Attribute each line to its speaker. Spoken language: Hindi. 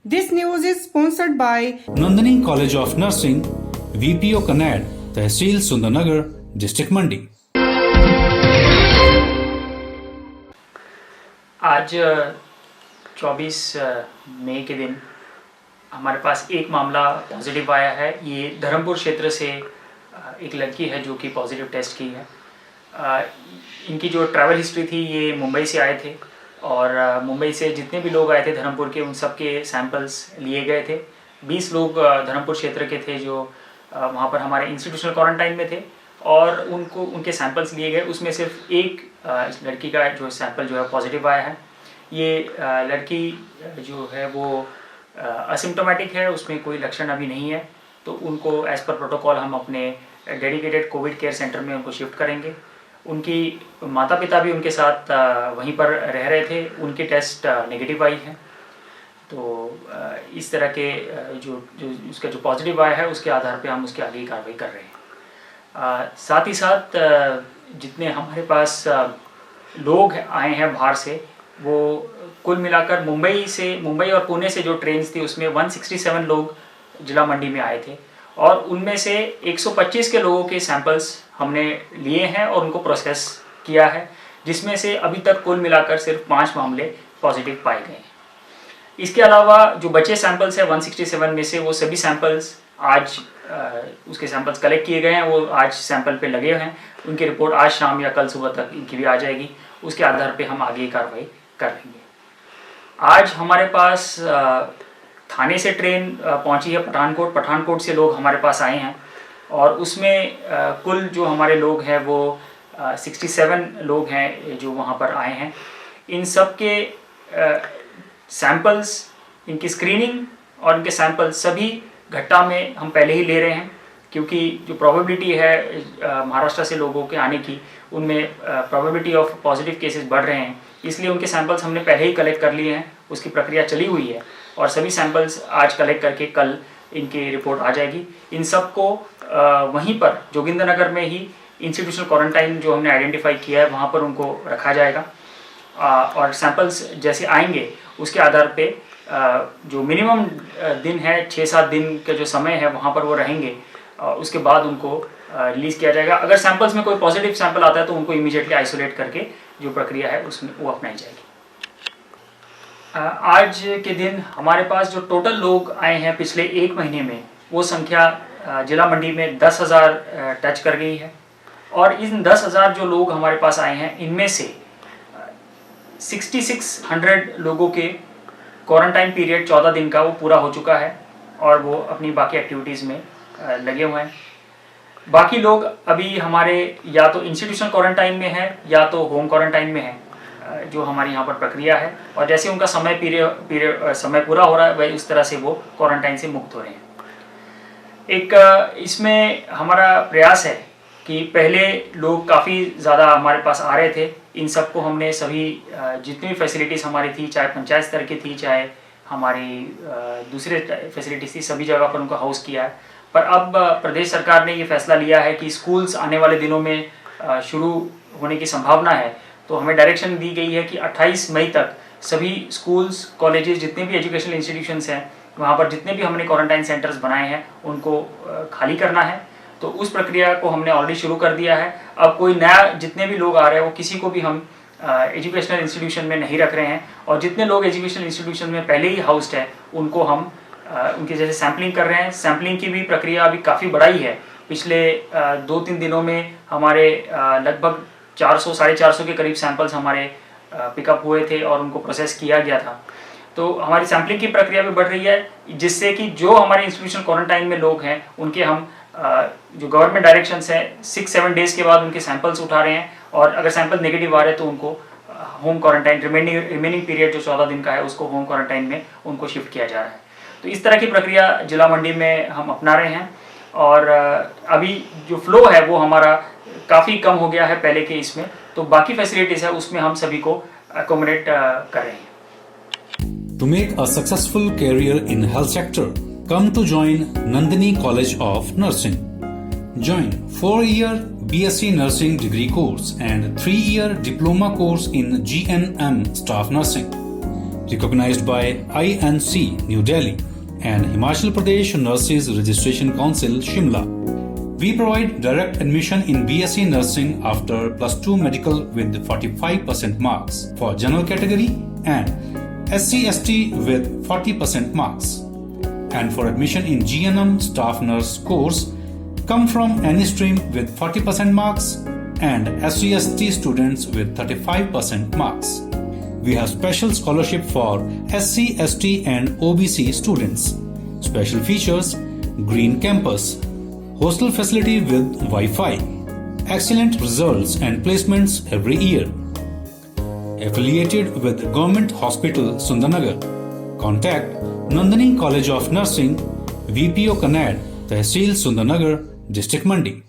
Speaker 1: This news is sponsored by
Speaker 2: Nandini College of Nursing, VPO Kannad, Tehsil Sundarnagar, District Mandi.
Speaker 3: आज 24 मई के दिन हमारे पास एक मामला पॉजिटिव आया है। ये धर्मपुर क्षेत्र से एक लड़की है जो कि पॉजिटिव टेस्ट की है। इनकी जो ट्रैवल हिस्ट्री थी, ये मुंबई से आए थे और मुंबई से जितने भी लोग आए थे धर्मपुर के, उन सब के सैंपल्स लिए गए थे। 20 लोग धर्मपुर क्षेत्र के थे जो वहाँ पर हमारे इंस्टीट्यूशनल क्वारंटाइन में थे और उनके सैंपल्स लिए गए। उसमें सिर्फ एक लड़की का जो सैंपल जो है पॉजिटिव आया है। ये लड़की जो है वो असिम्टोमेटिक है, उसमें कोई लक्षण अभी नहीं है, तो उनको एज़ पर प्रोटोकॉल हम अपने डेडिकेटेड कोविड केयर सेंटर में उनको शिफ्ट करेंगे। उनकी माता पिता भी उनके साथ वहीं पर रह रहे थे, उनके टेस्ट नेगेटिव आई है। तो इस तरह के जो उसका जो पॉजिटिव आया है उसके आधार पे हम उसके आगे की कार्रवाई कर रहे हैं। साथ ही साथ जितने हमारे पास लोग आए हैं बाहर से, वो कुल मिलाकर मुंबई और पुणे से जो ट्रेन्स थी उसमें 167 लोग जिला मंडी में आए थे और उनमें से 125 के लोगों के सैंपल्स हमने लिए हैं और उनको प्रोसेस किया है, जिसमें से अभी तक कुल मिलाकर सिर्फ 5 मामले पॉजिटिव पाए गए हैं। इसके अलावा जो बचे सैंपल्स हैं 167 में से, वो सभी सैंपल्स आज उसके सैंपल्स कलेक्ट किए गए हैं, वो आज सैंपल पे लगे हुए हैं। उनकी रिपोर्ट आज शाम या कल सुबह तक इनकी भी आ जाएगी। उसके आधार पे हम आगे कार्रवाई कर लेंगे। आज हमारे पास थाने से ट्रेन पहुंची है पठानकोट से लोग हमारे पास आए हैं और उसमें कुल जो हमारे लोग हैं वो 67 लोग हैं जो वहाँ पर आए हैं। इन सब के सैंपल्स, इनकी स्क्रीनिंग और इनके सैंपल्स सभी घट्टा में हम पहले ही ले रहे हैं, क्योंकि जो प्रोबेबिलिटी है महाराष्ट्र से लोगों के आने की, उनमें प्रोबेबिलिटी ऑफ पॉजिटिव केसेस बढ़ रहे हैं। इसलिए उनके सैंपल्स हमने पहले ही कलेक्ट कर लिए हैं, उसकी प्रक्रिया चली हुई है और सभी सैंपल्स आज कलेक्ट करके कल इनकी रिपोर्ट आ जाएगी। इन सबको वहीं पर जोगिंदरनगर में ही इंस्टीट्यूशनल क्वारंटाइन जो हमने आइडेंटिफाई किया है वहाँ पर उनको रखा जाएगा और सैंपल्स जैसे आएंगे उसके आधार पे जो मिनिमम दिन है 6-7 दिन का जो समय है वहाँ पर वो रहेंगे। उसके बाद उनको रिलीज़ किया जाएगा। अगर सैंपल्स में कोई पॉजिटिव सैंपल आता है तो उनको इमीडिएटली आइसोलेट करके जो प्रक्रिया है उसमें वो अपनाई जाएगी। आज के दिन हमारे पास जो टोटल लोग आए हैं पिछले 1 महीने में, वो संख्या जिला मंडी में 10,000 टच कर गई है और इन 10,000 जो लोग हमारे पास आए हैं, इनमें से 6600 लोगों के क्वारंटाइन पीरियड 14 दिन का वो पूरा हो चुका है और वो अपनी बाकी एक्टिविटीज़ में लगे हुए हैं। बाकी लोग अभी हमारे या तो इंस्टीट्यूशनल क्वारंटाइन में है या तो होम क्वारंटाइन में है, जो हमारे यहाँ पर प्रक्रिया है, और जैसे उनका समय पूरा हो रहा है वही उस तरह से वो क्वारंटाइन से मुक्त हो रहे हैं। एक इसमें हमारा प्रयास है कि पहले लोग काफ़ी ज़्यादा हमारे पास आ रहे थे, इन सबको हमने सभी जितनी भी फैसिलिटीज़ हमारी थी, चाहे पंचायत स्तर की थी चाहे हमारी दूसरे फैसिलिटीज़ थी, सभी जगह पर उनको हाउस किया है। पर अब प्रदेश सरकार ने ये फैसला लिया है कि स्कूल्स आने वाले दिनों में शुरू होने की संभावना है, तो हमें डायरेक्शन दी गई है कि 28 मई तक सभी स्कूल्स, कॉलेजेस, जितने भी एजुकेशनल इंस्टीट्यूशंस हैं, वहाँ पर जितने भी हमने क्वारंटाइन सेंटर्स बनाए हैं उनको खाली करना है। तो उस प्रक्रिया को हमने ऑलरेडी शुरू कर दिया है। अब कोई नया जितने भी लोग आ रहे हैं वो किसी को भी हम एजुकेशनल इंस्टीट्यूशन में नहीं रख रहे हैं और जितने लोग एजुकेशनल इंस्टीट्यूशन में पहले ही हाउस्ड है उनको हम उनके जैसे सैम्पलिंग कर रहे हैं। सैम्पलिंग की भी प्रक्रिया अभी काफ़ी बढ़ाई है। पिछले 2-3 दिनों में हमारे लगभग 400-450 के करीब सैंपल्स हमारे पिकअप हुए थे और उनको प्रोसेस किया गया था। तो हमारी सैम्पलिंग की प्रक्रिया भी बढ़ रही है, जिससे कि जो हमारे इंस्टीट्यूशनल क्वारंटाइन में लोग हैं उनके हम जो गवर्नमेंट डायरेक्शंस है 6-7 डेज़ के बाद उनके सैंपल्स उठा रहे हैं और अगर सैंपल नेगेटिव आ रहे हैं तो उनको होम क्वारंटाइन रिमेनिंग पीरियड जो 14 दिन का है उसको होम क्वारंटाइन में उनको शिफ्ट किया जा रहा है। तो इस तरह की प्रक्रिया जिला मंडी में हम अपना रहे हैं और अभी जो फ्लो है वो हमारा काफ़ी कम हो गया है पहले के इसमें, तो बाकी फैसिलिटीज़ है उसमें हम सभी को अकोमोडेट कर रहे हैं।
Speaker 2: To make a successful career in health sector, come to join Nandini College of Nursing. Join 4-year BSc Nursing degree course and 3-year diploma course in GNM Staff Nursing. recognized by INC New Delhi and Himachal Pradesh Nurses Registration Council Shimla. We provide direct admission in BSc Nursing after +2 medical with 45% marks for general category and SC/ST with 40% marks. And for admission in GNM staff nurse course, come from any stream with 40% marks and SC/ST students with 35% marks. We have special scholarship for SC, ST and OBC students. Special features: green campus, hostel facility with Wi-Fi, excellent results and placements every year. Affiliated with Government Hospital Sundarnagar. Contact Nandini College of Nursing, VPO Kanad, Tehsil Sundarnagar, District Mandi.